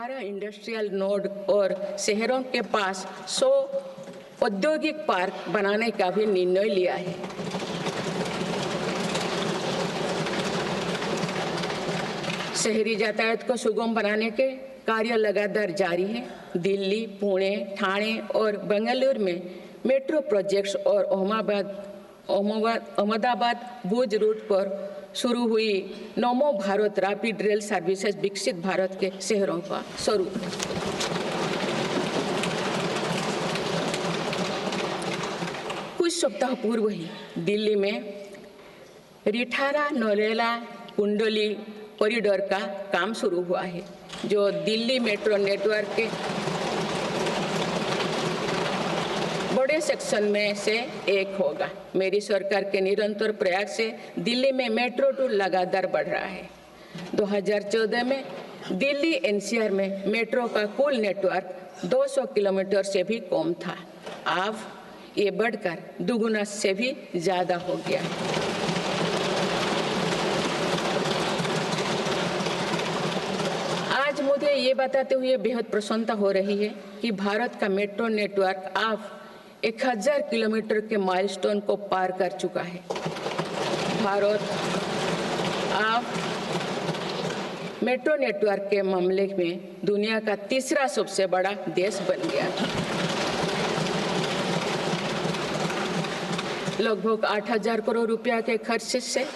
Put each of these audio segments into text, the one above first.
12 industrial node और शहरों के पास 100 औद्योगिक पार्क बनाने का भी निर्णय लिया है। शहरी यातायात को सुगम बनाने के कार्य लगातार जारी है। दिल्ली, पुणे, ठाणे और बेंगलुरु में मेट्रो प्रोजेक्ट्स और अहमदाबाद भुज रूट पर शुरू हुई नमो भारत रैपिड रेल सर्विसेज विकसित भारत के शहरों का स्वरूप। कुछ सप्ताह पूर्व ही दिल्ली में रिठारा नौरेला कुंडली कॉरिडोर का काम शुरू हुआ है, जो दिल्ली मेट्रो नेटवर्क के बड़े सेक्शन में से एक होगा। मेरी सरकार के निरंतर प्रयास से दिल्ली में मेट्रो टूर लगातार बढ़ रहा है। 2014 में दिल्ली एनसीआर में मेट्रो का कुल नेटवर्क 200 किलोमीटर से भी कम था। अब ये बढ़कर दुगुना से भी ज़्यादा हो गया है। आज मुझे ये बताते हुए बेहद प्रसन्नता हो रही है कि भारत का मेट्रो नेटवर्क अब 1000 किलोमीटर के माइलस्टोन को पार कर चुका है। भारत अब मेट्रो नेटवर्क के मामले में दुनिया का तीसरा सबसे बड़ा देश बन गया है। लगभग 8000 करोड़ रुपया के खर्च से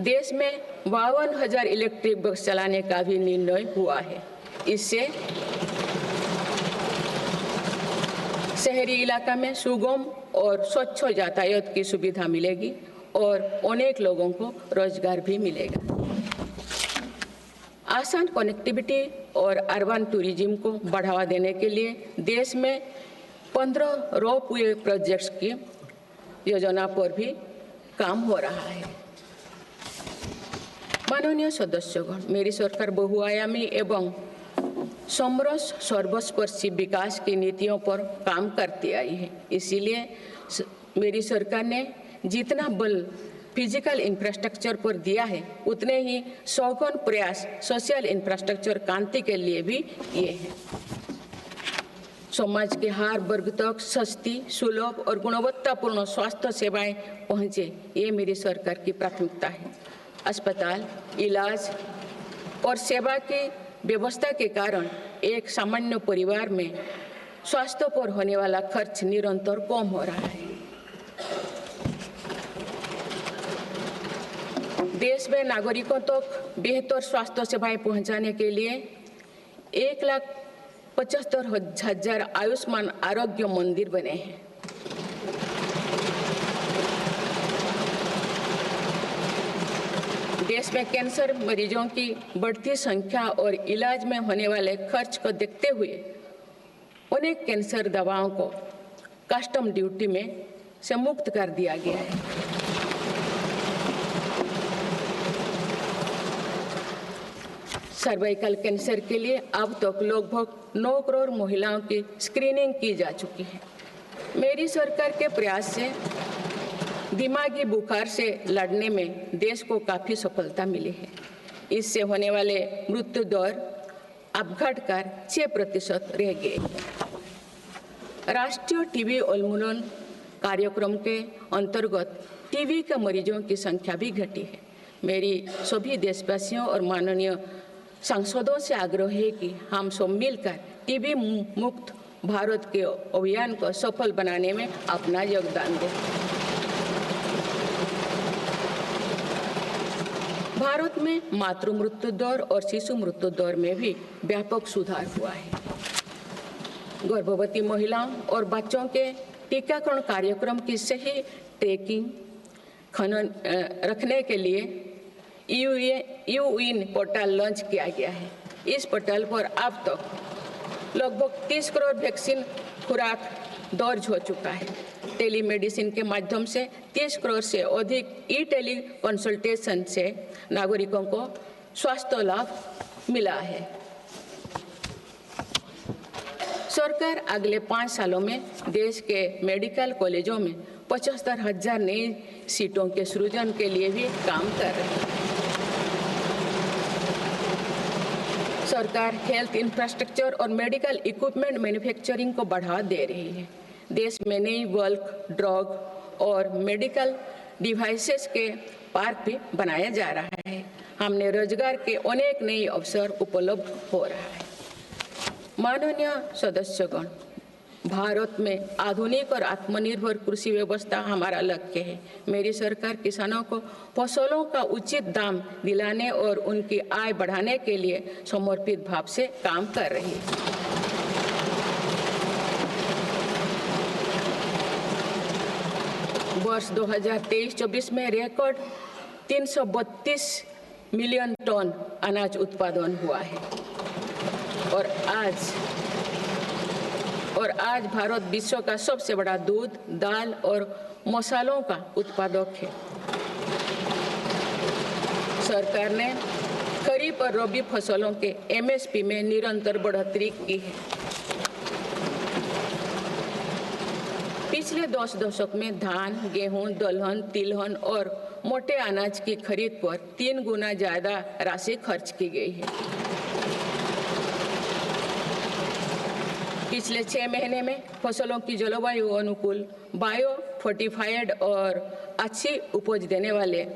देश में 52,000 इलेक्ट्रिक बस चलाने का भी निर्णय हुआ है। इससे शहरी इलाका में सुगम और स्वच्छ यातायात की सुविधा मिलेगी और अनेक लोगों को रोजगार भी मिलेगा। आसान कनेक्टिविटी और अर्बन टूरिज्म को बढ़ावा देने के लिए देश में 15 रोपवे प्रोजेक्ट्स की योजना पर भी काम हो रहा है। माननीय सदस्यगण, मेरी सरकार बहुआयामी एवं समरस सर्वस्पर्शी विकास की नीतियों पर काम करती आई है। इसीलिए मेरी सरकार ने जितना बल फिजिकल इंफ्रास्ट्रक्चर पर दिया है, उतने ही सघन प्रयास सोशल इंफ्रास्ट्रक्चर क्रांति के लिए भी किए हैं। समाज के हर वर्ग तक सस्ती, सुलभ और गुणवत्तापूर्ण स्वास्थ्य सेवाएं पहुंचे, ये मेरी सरकार की प्राथमिकता है। अस्पताल, इलाज और सेवा की व्यवस्था के कारण एक सामान्य परिवार में स्वास्थ्य पर होने वाला खर्च निरंतर कम हो रहा है। देश में नागरिकों तक बेहतर स्वास्थ्य सेवाएं पहुंचाने के लिए 1,75,000 आयुष्मान आरोग्य मंदिर बने हैं। देश में कैंसर मरीजों की बढ़ती संख्या और इलाज में होने वाले खर्च को देखते हुए अनेक कैंसर दवाओं को कस्टम ड्यूटी में से मुक्त कर दिया गया है। सर्वाइकल कैंसर के लिए अब तक लगभग 9 करोड़ महिलाओं की स्क्रीनिंग की जा चुकी है। मेरी सरकार के प्रयास से दिमागी बुखार से लड़ने में देश को काफ़ी सफलता मिली है। इससे होने वाले मृत्यु दर अब घटकर 6% रह गए। राष्ट्रीय टीबी उन्मूलन कार्यक्रम के अंतर्गत टीबी के मरीजों की संख्या भी घटी है। मेरी सभी देशवासियों और माननीय सांसदों से आग्रह है कि हम सब मिलकर टीबी मुक्त भारत के अभियान को सफल बनाने में अपना योगदान दें। भारत में मातृ मृत्यु दर और शिशु मृत्यु दर में भी व्यापक सुधार हुआ है। गर्भवती महिलाओं और बच्चों के टीकाकरण कार्यक्रम की सही ट्रैकिंग रखने के लिए यूइन पोर्टल लॉन्च किया गया है। इस पोर्टल पर अब तक लगभग 30 करोड़ वैक्सीन खुराक दर्ज हो चुका है। टेलीमेडिसिन के माध्यम से 30 करोड़ से अधिक टेली कंसल्टेशन से नागरिकों को स्वास्थ्य लाभ मिला है। सरकार अगले 5 सालों में देश के मेडिकल कॉलेजों में 75,000 नई सीटों के सृजन के लिए भी काम कर रही है। सरकार हेल्थ इंफ्रास्ट्रक्चर और मेडिकल इक्विपमेंट मैन्युफैक्चरिंग को बढ़ावा दे रही है। देश में नई बल्क, ड्रग और मेडिकल डिवाइसेस के पार्क भी बनाया जा रहा है। हमने रोजगार के अनेक नए अवसर उपलब्ध हो रहा है। माननीय सदस्यगण, भारत में आधुनिक और आत्मनिर्भर कृषि व्यवस्था हमारा लक्ष्य है। मेरी सरकार किसानों को फसलों का उचित दाम दिलाने और उनकी आय बढ़ाने के लिए समर्पित भाव से काम कर रही है। वर्ष 2023-24 में रिकॉर्ड 332 मिलियन टन अनाज उत्पादन हुआ है और आज भारत विश्व का सबसे बड़ा दूध, दाल और मसालों का उत्पादक है। सरकार ने खरीफ और रबी फसलों के एमएसपी में निरंतर बढ़ोतरी की है। पिछले 10 दशक में धान, गेहूं, दलहन, तिलहन और मोटे अनाज की खरीद पर 3 गुना ज्यादा राशि खर्च की गई है। पिछले 6 महीने में फसलों की जलवायु अनुकूल, बायो फोर्टिफाइड और अच्छी उपज देने वाले